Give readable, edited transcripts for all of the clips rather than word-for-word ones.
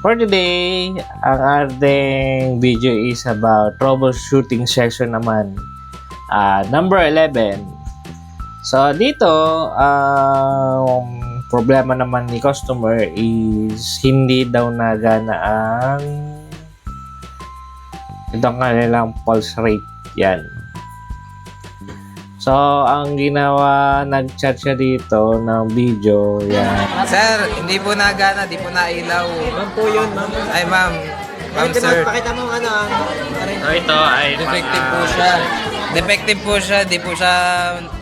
For today, ang ating video is about troubleshooting session naman. Number 11. So, dito, problema naman ni customer is hindi daw nagana ang itong kanilang pulse rate. Yan. So, ang ginawa, nag-chat siya dito ng video. Yan. Sir, hindi po nagana, di po nailaw. Ma'am po yun, ma'am. Ay, ma'am. Ma'am, sir. Pakita mo ano ang... So, ito ay Defective po siya. Defective po siya, di po siya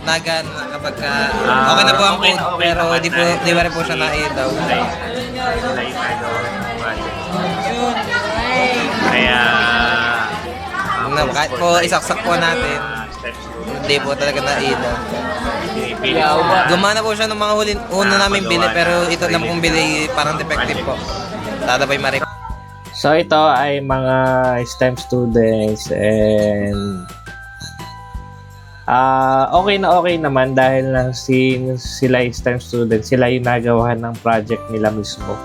nagana kapag okay na po ang okay code, na, okay pero naman di pa rin po siya nailaw. Kaya, Kahit po isaksak po natin, hindi po talaga nailaw. Gumana po siya ng mga una namin bili, pero ito lang pong bili parang defective po. Tatabay ma-repair. So, ito ay mga STEM students and okay naman dahil lang sila STEM students, sila yung nagawa ng project nila mismo.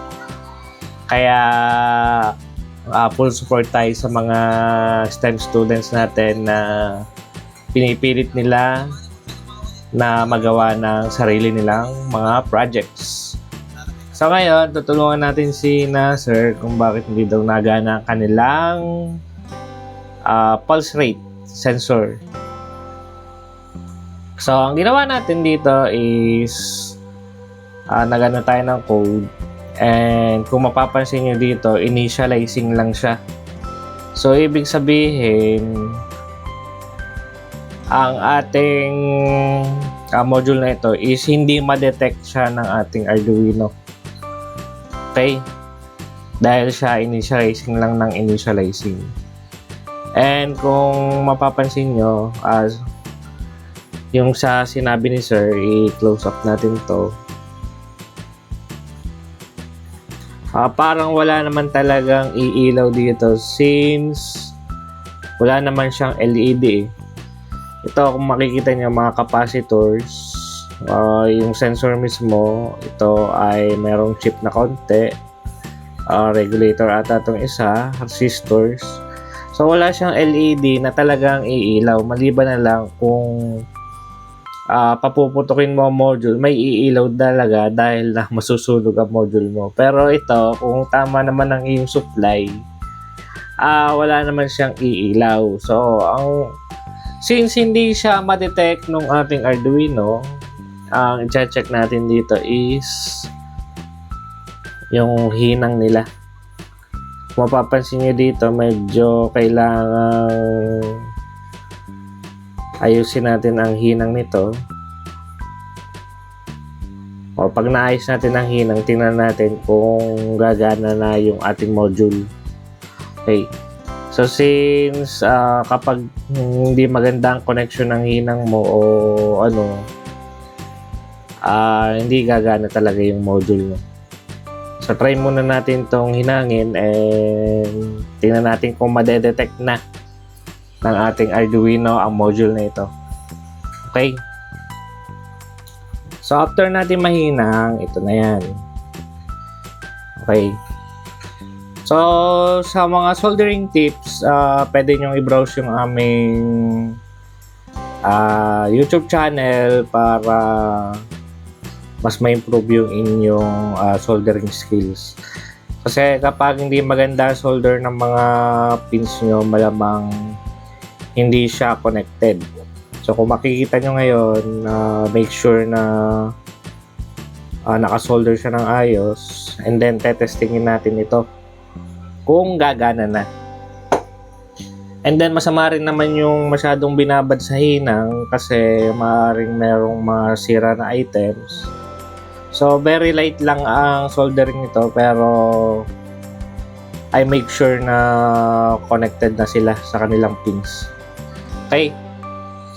Kaya full support tayo sa mga STEM students natin na pinipilit nila na magawa ng sarili nilang mga projects. So ngayon, tutulungan natin si Nasser kung bakit hindi daw nagana ang kanilang pulse rate sensor. So, ang ginawa natin dito is nagana tayo ng code. And kung mapapansin nyo dito, initializing lang siya. So, ibig sabihin, ang ating module na ito is hindi ma-detect siya ng ating Arduino. Okay? Dahil siya initializing lang ng initializing. And kung mapapansin nyo, yung sa sinabi ni Sir, i-close up natin to. Parang wala naman talagang iilaw dito since wala naman siyang LED eh. Ito kung makikita niyo mga capacitors, yung sensor mismo, ito ay merong chip na konti, regulator ata itong isa, resistors. So wala siyang LED na talagang iilaw, maliban na lang kung papuputukin mo ang module, may iilaw talaga dahil na masusunog ang module mo. Pero ito, kung tama naman ang iyong supply, wala naman siyang iilaw. So, since hindi siya ma-detect nung ating Arduino, ang i-check natin dito is yung hinang nila. Kung mapapansin nyo dito, medyo kailangan ayusin natin ang hinang nito. O pag naayos natin ang hinang, tingnan natin kung gagana na yung ating module. Okay. So since kapag hindi maganda ang connection ng hinang mo o hindi gagana talaga yung module mo. So try muna natin tong hinangin and tingnan natin kung madedetect na ng ating Arduino ang module na ito. Okay? So, after natin mahinang, ito na yan. Okay? So, sa mga soldering tips, pwede nyo i-browse yung aming YouTube channel para mas ma-improve yung inyong soldering skills. Kasi kapag hindi maganda solder ng mga pins nyo, malamang hindi siya connected. So kung makikita nyo ngayon, make sure na nakasolder siya ng ayos, and then tetestingin natin ito kung gagana na. And then masama rin naman yung masyadong binabad sa hinang kasi maaaring merong masira na items. So very light lang ang soldering nito, pero I make sure na connected na sila sa kanilang pins. Okay,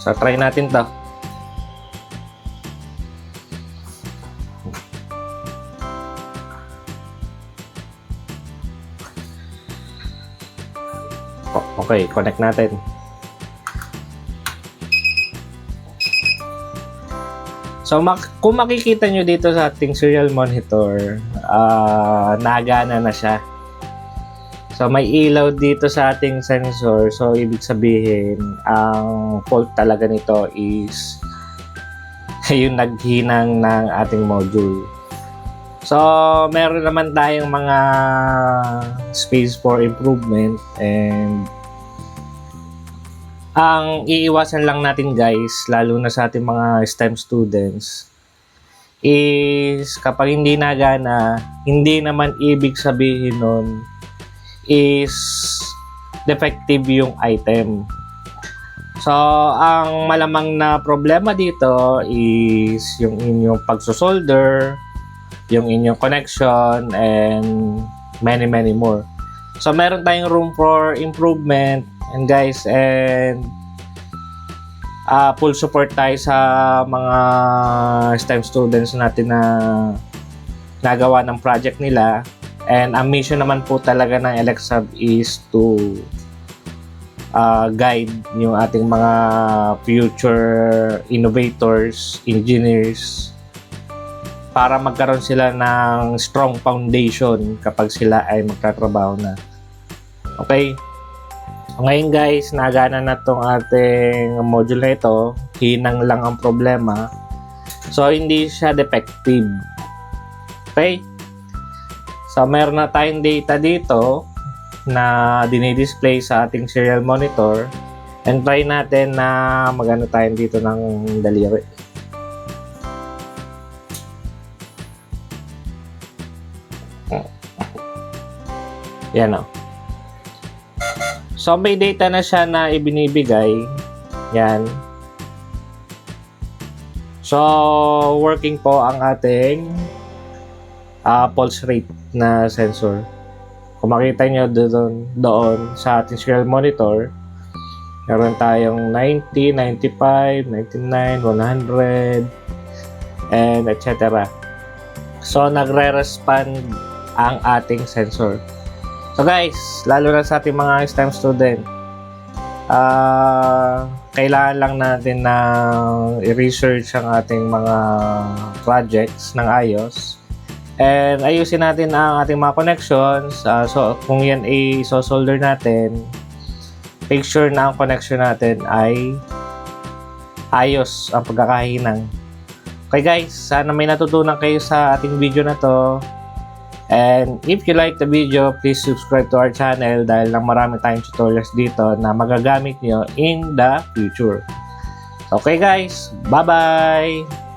so try natin to. Okay, connect natin. So, kung makikita nyo dito sa ating serial monitor, nagana na siya. So, may ilaw dito sa ating sensor. So, ibig sabihin, ang fault talaga nito is yung naghinang ng ating module. So, meron naman tayong mga space for improvement, and ang iiwasan lang natin guys, lalo na sa ating mga STEM students, is kapag hindi nagana, hindi naman ibig sabihin nun is defective yung item. So, ang malamang na problema dito is yung inyong pagsosolder, yung inyong connection, and many more. So, meron tayong room for improvement, and guys, and full support tayo sa mga STEM students natin na nagawa ng project nila. And ang mission naman po talaga ng ELECSAB is to guide yung ating mga future innovators, engineers, para magkaroon sila ng strong foundation kapag sila ay magtatrabaho na. Okay? Ngayon guys, nagana na tong ating module na ito. Hinang lang ang problema. So, hindi siya defective. Okay? So, meron na tayong data dito na dinidisplay sa ating serial monitor, and try natin na magano tayo dito ng daliri. Yan o. So, may data na siya na ibinibigay. Yan. So, working po ang ating pulse rate na sensor. Kung makita nyo doon sa ating serial monitor, meron tayong 90, 95, 99, 100, and etc. So, nagre-respond ang ating sensor. So guys, lalo na sa ating mga STEM student, kailangan lang natin na i-research ang ating mga projects ng iOS. And ayusin natin ang ating mga connections. So, kung yan ay isosolder natin, make sure na ang connection natin ay ayos ang pagkakahinang. Okay guys, sana may natutunan kayo sa ating video na to. And if you like the video, please subscribe to our channel dahil lang marami tayong tutorials dito na magagamit nyo in the future. Okay guys, bye-bye!